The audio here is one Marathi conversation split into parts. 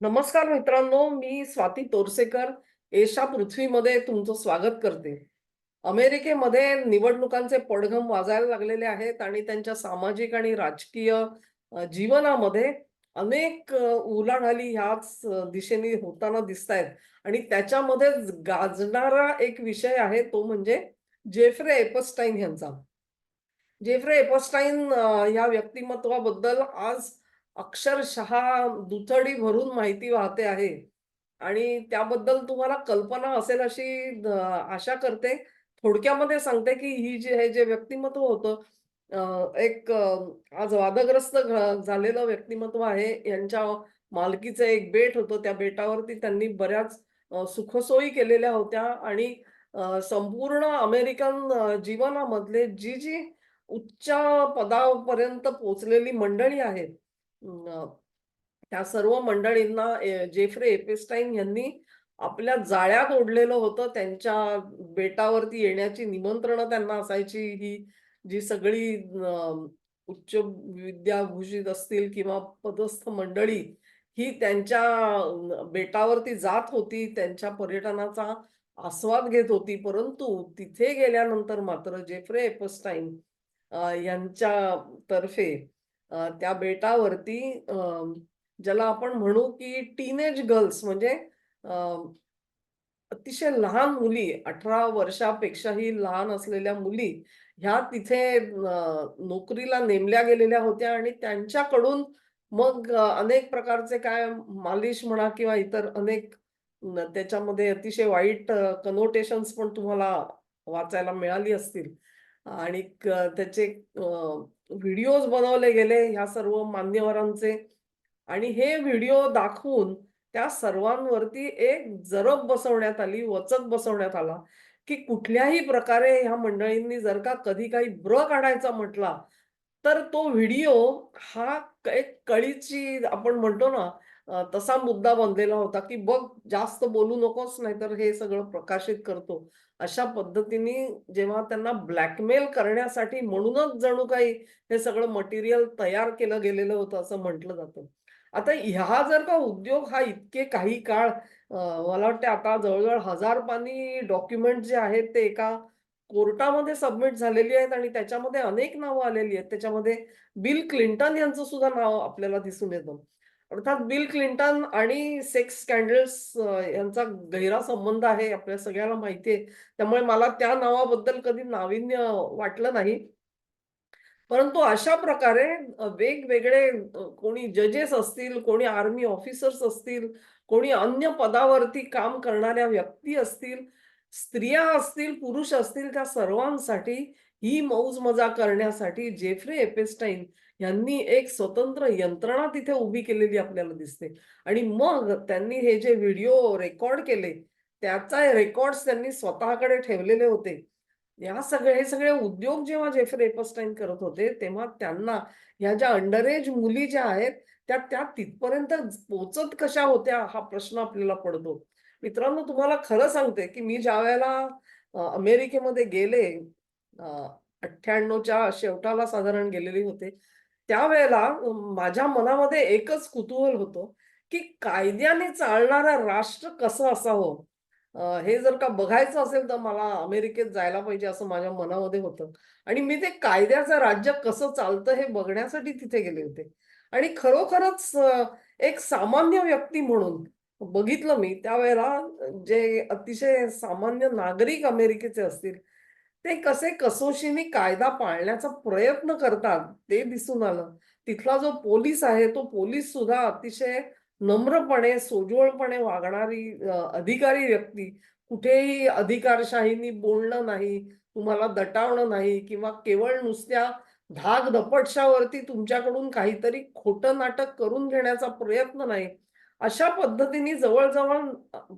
नमस्कार मित्रांनो, मी स्वाती तोरसेकर एशा पृथ्वीमध्ये तुमचं स्वागत करते. अमेरिकेमध्ये निवडणुकांचे पडघम वाजायला लागलेले आहेत आणि त्यांच्या सामाजिक आणि राजकीय जीवनामध्ये अनेक उलाढाली ह्याच दिशेने होताना दिसतायत आणि त्याच्यामध्येच गाजणारा एक विषय आहे तो म्हणजे जेफ्रे एपस्टाईन यांचा. जेफ्रे एपस्टाईन या व्यक्तिमत्वाबद्दल आज अक्षरशः दुथडी भरून माहिती वाहते आहे आणि त्याबद्दल तुम्हाला कल्पना असेल अशी आशा करते. थोडक्यामध्ये सांगते, की ही जी हे जे व्यक्तिमत्व होतं एक आज वादग्रस्त झालेलं व्यक्तिमत्व आहे. यांच्या मालकीचं एक बेट होतं. त्या बेटावरती त्यांनी बऱ्याच सुखसोयी केलेल्या होत्या आणि संपूर्ण अमेरिकन जीवनामधले जी उच्च पदापर्यंत पोहोचलेली मंडळी आहेत. त्या सर्व मंडळींना जेफ्रे एपेस्टाईन यांनी आपल्या जाळ्यात ओढलेलं होतं. त्यांच्या बेटावरती येण्याची निमंत्रणं त्यांना असायची. ही जी सगळी उच्च विद्याभूषित असतील किंवा पदस्थ मंडळी, ही त्यांच्या बेटावरती जात होती. त्यांच्या पर्यटनाचा आस्वाद घेत होती. परंतु तिथे गेल्यानंतर मात्र जेफ्रे एपस्टाईन यांच्यातर्फे त्या बेटावरती ज्याला आपण म्हणू की टीनेज गर्ल्स म्हणजे अ, अतिशय लहान मुली 18 वर्षापेक्षाही लहान असलेल्या मुली ह्या तिथे नोकरीला नेमल्या गेलेल्या होत्या आणि त्यांच्याकडून मग अनेक प्रकारचे काय मालिश म्हणा किंवा इतर अनेक त्याच्यामध्ये अतिशय वाईट कनोटेशन्स पण तुम्हाला वाचायला मिळाली असतील आणि त्याचे व्हिडिओज बनवले गेले ह्या सर्व मान्यवरांचे आणि हे व्हिडिओ दाखवून त्या सर्वांवरती एक जरब बसवण्यात आली, वचक बसवण्यात आला, की कुठल्याही प्रकारे ह्या मंडळींनी जर का कधी काही काढायचा म्हटला, तर तो व्हिडिओ हा एक कळीची आपण म्हणतो ना, तसा मुद्दा बनलेला होता, की "बघ जास्त बोलू नकोस, नाहीतर हे सगळं प्रकाशित करतो." अशा पद्धतीने जेव्हा त्यांना ब्लॅकमेल करण्यासाठी म्हणूनच जणू काही हे सगळं मटेरियल तयार केलं गेलेलं होतं, असं म्हटलं जातं. आता ह्या जर का उद्योग हा इतके काही काळ मला वाटते आता जवळ-जवळ 1000 पानी डॉक्युमेंट जे आहेत ते एका कोर्टामध्ये सबमिट झालेली आहेत आणि त्याच्यामध्ये अनेक नावं आलेली आहेत. त्याच्यामध्ये बिल क्लिंटन यांचं सुद्धा नाव आपल्याला दिसून येतं. अर्थात बिल क्लिंटन आणि सेक्स स्कॅन्डल्स यांचा गहिरा संबंध आहे आपल्या सगळ्यांना माहिती आहे. त्यामुळे मला त्या नावाबद्दल कधी नाविन्य वाटलं नाही. परंतु अशा प्रकारे वेगवेगळे कोणी जजेस असतील, कोणी आर्मी ऑफिसर्स असतील, कोणी अन्य पदावरती काम करणाऱ्या व्यक्ती असतील, स्त्रिया असतील, पुरुष असतील, त्या सर्वांसाठी ही मौज-मजा करण्यासाठी जेफ्री एपेस्टाईन यांनी एक स्वतंत्र यंत्रणा तिथे उभी केलेली आपल्याला दिसते. आणि मग त्यांनी हे जे व्हिडिओ रेकॉर्ड केले, त्याचा रेकॉर्ड्स त्यांनी स्वतःकडे ठेवलेले होते. हे सगळे उद्योग जेव्हा जेफ्री एपस्टाईन करत होते, तेव्हा त्यांना ह्या ज्या अंडर एज मुली ज्या आहेत, त्या त्या तिथपर्यंत पोहचत कशा होत्या, हा प्रश्न आपल्याला पडतो. मित्रांनो, तुम्हाला खरं सांगते, की मी ज्यावेळेला अमेरिकेमध्ये गेले, अ, 98च्या शेवटाला साधारण गेलेले होते. त्यावेळेला माझ्या मनामध्ये एकच कुतूहल होतं, की कायद्याने चालणारं राष्ट्र कसं असावं? हे जर का बघायचं असेल तर मला अमेरिकेत जायला पाहिजे असं माझ्या मनामध्ये होतं आणि मी ते कायद्याचं राज्य कसं चालतं हे बघण्यासाठी तिथे गेले होते आणि खरोखरच एक सामान्य व्यक्ती म्हणून बघितलं मी त्यावेळेला जे अतिशय सामान्य नागरिक अमेरिकेचे असतील, ते कसे कसोशीने कायदा पाळण्याचा प्रयत्न करतात ते दिसून आलं. तिथला जो पोलीस आहे, तो पोलीस सुद्धा अतिशय नम्रपणे, सोज्वळपणे वागणारी अधिकारी व्यक्ती. कुठेही अधिकारशाहीनी बोलणं नाही, तुम्हाला दटावणं नाही किंवा केवळ नुसत्या धाक-दपटशावरती तुमच्याकडून काहीतरी खोटं नाटक करून घेण्याचा प्रयत्न नाही. अशा पद्धतीने जवळ-जवळ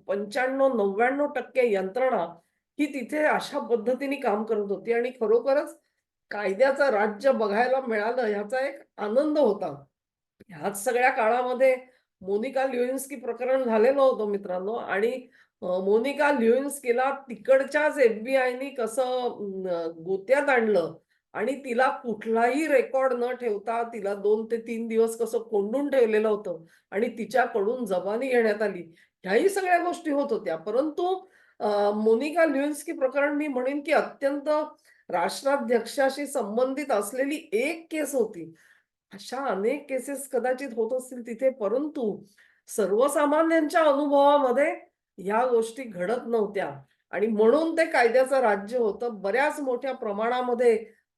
95-99% यंत्रणा ही तिथे अशा पद्धतीने काम करत होती आणि खरोखरच कायद्याचं राज्य बघायला मिळालं ह्याचा एक आनंद होता. ह्याच सगळ्या काळामध्ये मोनिका ल्युइन्स्की प्रकरण झालेलं होतं मित्रांनो आणि मोनिका ल्युइन्स्कीला तिकडच्याच एफ-बी-आयनी कसं गोत्यात आणलं आणि तिला कुठलाही रेकॉर्ड न ठेवता तिला 2 ते 3 दिवस कसं कोंडून ठेवलेलं होतं आणि तिच्याकडून जबानी घेण्यात आली. ह्याही सगळ्या गोष्टी होत होत्या. परंतु मोनिका ल्युइन्स्की प्रकरण मी म्हणेन की अत्यंत राष्ट्राध्यक्षाशी संबंधित असलेली एक केस होती. अशा अनेक केसेस कदाचित होत असतील तिथे, परंतु सर्वसामान्यांच्या अनुभवामध्ये ह्या गोष्टी घडत नव्हत्या आणि म्हणून ते कायद्याचं राज्य होतं. बऱ्याच मोठ्या प्रमाणामध्ये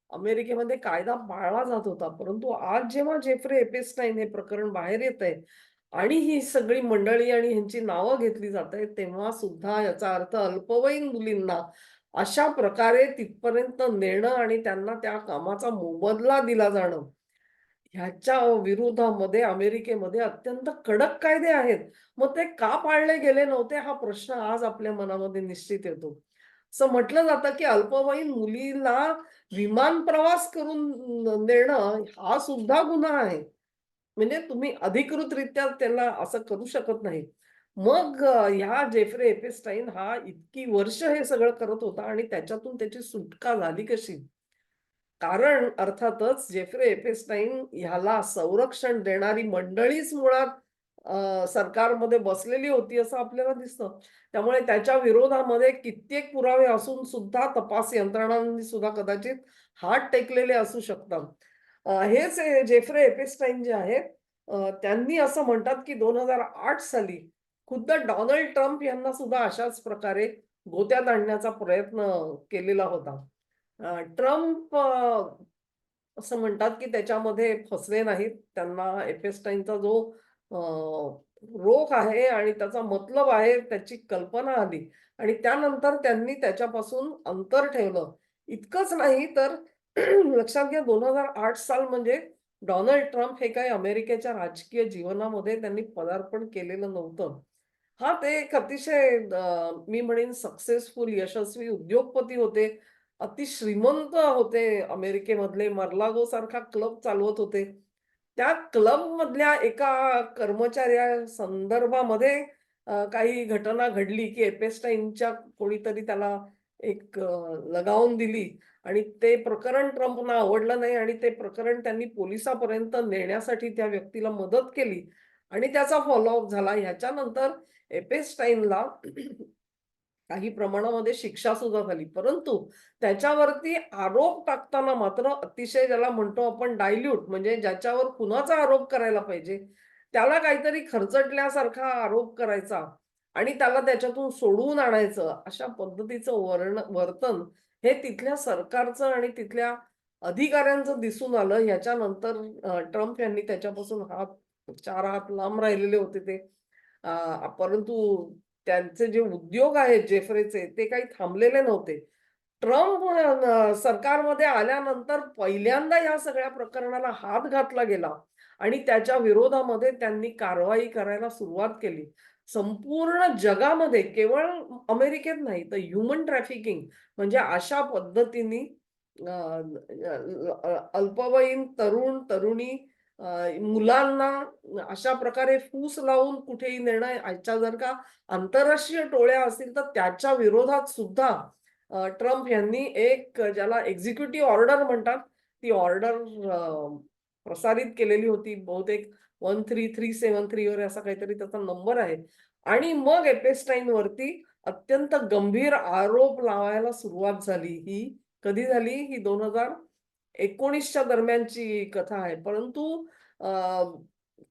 अमेरिकेमध्ये कायदा पाळला जात होता. परंतु आज जेव्हा जेफ्री एपिस्टाईन हे प्रकरण बाहेर येतंय आणि ही सगळी मंडळी आणि ह्यांची नावं घेतली जातायत, तेव्हा सुद्धा याचा अर्थ अल्पवयीन मुलींना अशा प्रकारे तिथपर्यंत नेणं आणि त्यांना त्या कामाचा मोबदला दिला जाणं, ह्याच्या विरोधामध्ये अमेरिकेमध्ये अत्यंत कडक कायदे आहेत. मग ते का पाळले गेले नव्हते हा प्रश्न आज आपल्या मनामध्ये निश्चित येतो. असं म्हटलं जातं, की अल्पवयीन मुलीला विमान प्रवास करून नेणं हा सुद्धा गुन्हा आहे. म्हणजे तुम्ही अधिकृतरित्या त्याला असं करू शकत नाही. मग ह्या जेफ्री एपिस्टाईन हा इतकी वर्ष हे सगळं करत होता आणि त्याच्यातून त्याची सुटका झाली कशी? कारण अर्थातच जेफ्री एपेस्टाईन ह्याला संरक्षण देणारी मंडळीच मुळात सरकारमध्ये बसलेली होती असं आपल्याला दिसतं. त्यामुळे त्याच्या विरोधामध्ये कित्येक पुरावे असून सुद्धा तपास यंत्रणांनी सुद्धा कदाचित हात टेकलेले असू शकतात. हेच जेफ्री एपेस्टाईन जे आहेत त्यांनी असं म्हणतात की 2008 साली खुद्द डोनाल्ड ट्रम्प यांना सुद्धा अशाच प्रकारे गोत्यात आणण्याचा प्रयत्न केलेला होता. ट्रम्प असं म्हणतात, की त्याच्यामध्ये फसले नाहीत. त्यांना एपेस्टाईनचा जो अ, रोग आहे आणि त्याचा मतलब आहे त्याची कल्पना आली आणि त्यानंतर त्यांनी त्याच्यापासून अंतर ठेवलं. इतकंच नाही तर लक्षात घ्या 2008 साल म्हणजे डोनाल्ड ट्रम्प हे काही अमेरिकेच्या राजकीय जीवनामध्ये त्यांनी पदार्पण केलेलं नव्हतं. हां, ते एक अतिशय मी म्हणेन सक्सेसफुल यशस्वी उद्योगपती होते. अति श्रीमंत होते अमेरिकेमधले. Mar-a-Lago सारखा क्लब चालवत होते. त्या क्लबमधल्या एका कर्मचाऱ्या संदर्भामध्ये काही घटना घडली, की एपेस्टाईनच्या कोणीतरी त्याला एक लगावून दिली आणि ते प्रकरण ट्रम्पना आवडलं नाही आणि ते प्रकरण त्यांनी पोलिसापर्यंत नेण्यासाठी त्या व्यक्तीला मदत केली आणि त्याचा फॉलोअप झाला. ह्याच्यानंतर एपेस्टाईनला काही प्रमाणामध्ये शिक्षा सुद्धा झाली. परंतु त्याच्यावरती आरोप टाकताना मात्र अतिशय ज्याला म्हणतो आपण डायल्यूट म्हणजे ज्याच्यावर कुणाचा आरोप करायला पाहिजे, त्याला काहीतरी खरचटल्यासारखा आरोप करायचा आणि त्याला त्याच्यातून सोडवून आणायचं, अशा पद्धतीचं वर्तन हे तिथल्या सरकारचं आणि तिथल्या अधिकाऱ्यांचं दिसून आलं. ह्याच्यानंतर ट्रम्प यांनी त्याच्यापासून 4 हात लांब राहिलेले होते ते. परंतु त्यांचे जे उद्योग आहेत जेफ्रेचे ते काही थांबलेले नव्हते. ट्रम्प सरकारमध्ये आल्यानंतर पहिल्यांदा या सगळ्या प्रकरणाला हात घातला गेला आणि त्याच्या विरोधामध्ये त्यांनी कारवाई करायला सुरुवात केली. संपूर्ण जगामध्ये केवळ अमेरिकेत नाही तर ह्युमन ट्रॅफिकिंग म्हणजे अशा पद्धतीने अल्पवयीन तरुण-तरुणी मुलांना अशा प्रकारे फूस लावून कुठेही नेणं याच्या जर का आंतरराष्ट्रीय टोळ्या असतील तर त्याच्या विरोधात सुद्धा ट्रम्प यांनी एक ज्याला एक्झिक्युटिव्ह ऑर्डर म्हणतात, ती ऑर्डर प्रसारित केलेली होती. बहुतेक 13373 वर असा काहीतरी त्याचा नंबर आहे. आणि मग एपेस्टाईनवरती अत्यंत गंभीर आरोप लावायला सुरुवात झाली. ही कधी झाली? ही 2019च्या दरम्यानची कथा आहे. परंतु अ,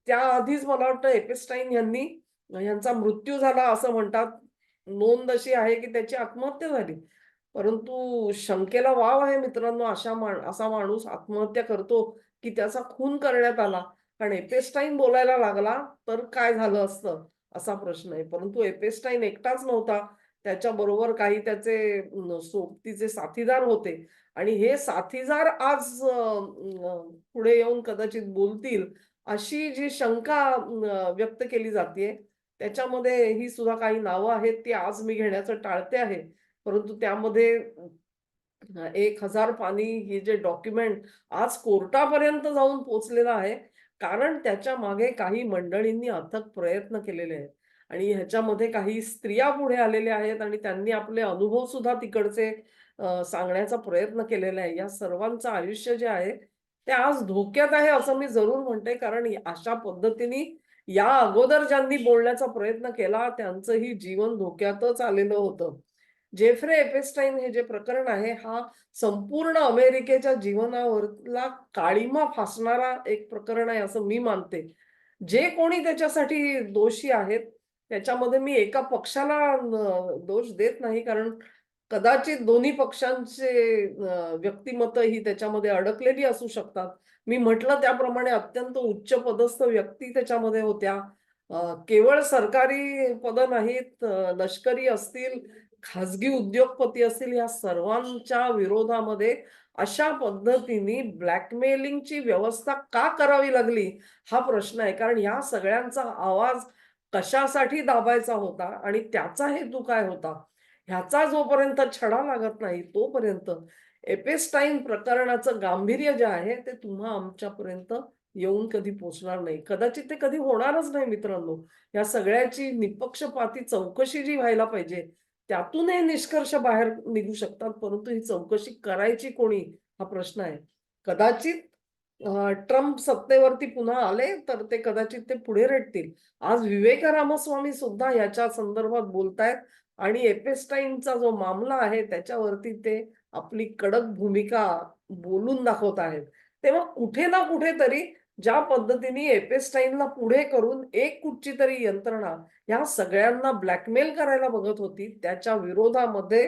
त्याआधीच मला वाटतं एपेस्टाईन यांचा मृत्यू झाला असं म्हणतात. नोंद अशी आहे की त्याची आत्महत्या झाली. परंतु शंकेला वाव आहे मित्रांनो, असा माणूस आत्महत्या करतो, की त्याचा खून करण्यात आला. कारण एपेस्टाईन बोलायला लागला, तर काय झालं असतं? असा प्रश्न आहे. परंतु एपेस्टाईन एकटाच नव्हता. त्याच्याबरोबर काही त्याचे सोबतीचे साथीदार होते आणि हे साथीदार आज पुढे येऊन कदाचित बोलतील, अशी जी शंका व्यक्त केली जातीये. त्याच्यामध्ये ही सुद्धा काही नावं आहेत, ती आज मी घेण्याचं टाळते आहे. परंतु त्यामध्ये 1000 पानी हे जे डॉक्युमेंट आज कोर्टापर्यंत जाऊन पोहोचलेलं आहे. कारण त्याच्या मागे काही मंडळींनी अथक प्रयत्न केलेले आहेत. आणि ह्याच्यामध्ये काही स्त्रिया पुढे आलेल्या आहेत आणि त्यांनी आपले अनुभव सुद्धा तिकडचे सांगण्याचा प्रयत्न केलेला आहे. या सर्वांचं आयुष्य जे आहे, ते आज धोक्यात आहे असं मी जरूर म्हणते. कारण अशा पद्धतीने या अगोदर ज्यांनी बोलण्याचा प्रयत्न केला, त्यांचंही जीवन धोक्यातच आलेलं होतं. जेफ्रे एपेस्टाईन हे जे प्रकरण आहे, हा संपूर्ण अमेरिकेच्या जीवनावरला काळिमा फासणारा एक प्रकरण आहे असं मी मानते. जे कोणी त्याच्यासाठी दोषी आहेत, त्याच्यामध्ये मी एका पक्षाला दोष देत नाही. कारण कदाचित दोन्ही पक्षांचे व्यक्तिमत्व ही त्याच्यामध्ये अडकलेली असू शकतात. मी म्हटलं त्याप्रमाणे अत्यंत उच्च पदस्थ व्यक्ती त्याच्यामध्ये होत्या. केवळ सरकारी पदं नाहीत, लष्करी असतील, खाजगी उद्योगपती असतील, या सर्वांच्या विरोधामध्ये अशा पद्धतीने ब्लॅकमेलिंगची व्यवस्था का करावी लागली? हा प्रश्न आहे. कारण ह्या सगळ्यांचा आवाज कशासाठी दाबायचा होता आणि त्याचा हेतू काय होता? ह्याचा जोपर्यंत छडा लागत नाही, तोपर्यंत एपेस्टाईन प्रकरणाचं गांभीर्य जे आहे, ते तुम्हा आमच्यापर्यंत येऊन कधी पोहोचणार नाही. कदाचित ते कधी होणारच नाही मित्रांनो. या सगळ्याची निपक्षपाती चौकशी जी व्हायला पाहिजे, त्यातून हे निष्कर्ष बाहेर निघू शकतात. परंतु ही चौकशी करायची कोणी? हा प्रश्न आहे. कदाचित ट्रम्प सत्तेवरती पुन्हा आले, तर ते कदाचित ते पुढे रेटतील. आज विवेक रामस्वामी सुद्धा याच्या संदर्भात बोलतायत आणि एपेस्टाईनचा जो मामला आहे, त्याच्यावरती ते आपली कडक भूमिका बोलून दाखवत आहेत. तेव्हा कुठे ना कुठेतरी ज्या पद्धतीने एपेस्टाईनला पुढे करून एक कुठची तरी यंत्रणा या सगळ्यांना ब्लॅकमेल करायला बघत होती, त्याच्या विरोधामध्ये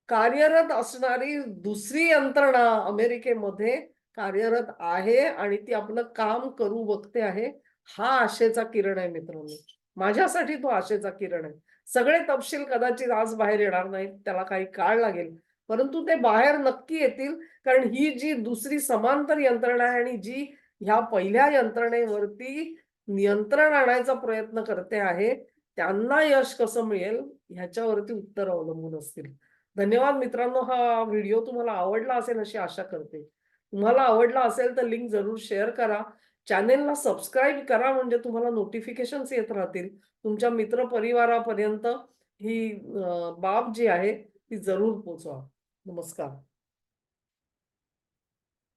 कार्यरत असणारी दुसरी यंत्रणा अमेरिकेमध्ये कार्यरत आहे आणि ती आपलं काम करू बघते आहे. हा आशेचा किरण आहे मित्रांनो. माझ्यासाठी तो आशेचा किरण आहे. सगळे तपशील कदाचित आज बाहेर येणार नाहीत. त्याला काही काळ लागेल. परंतु ते बाहेर नक्की येतील. कारण ही जी दुसरी समांतर यंत्रणा आहे आणि जी ह्या पहिल्या यंत्रणेवरती नियंत्रण आणायचा प्रयत्न करते आहे, त्यांना यश कसं मिळेल ह्याच्यावरती उत्तर अवलंबून असतील. धन्यवाद मित्रांनो. हा व्हिडिओ तुम्हाला आवडला असेल अशी आशा करते. तुम्हाला आवडला असेल तर लिंक जरूर शेअर करा. चॅनेलला सबस्क्राईब करा म्हणजे तुम्हाला नोटिफिकेशन्स येत राहतील. तुमच्या मित्रपरिवारापर्यंत ही बाब जी आहे ती जरूर पोहोचवा. नमस्कार.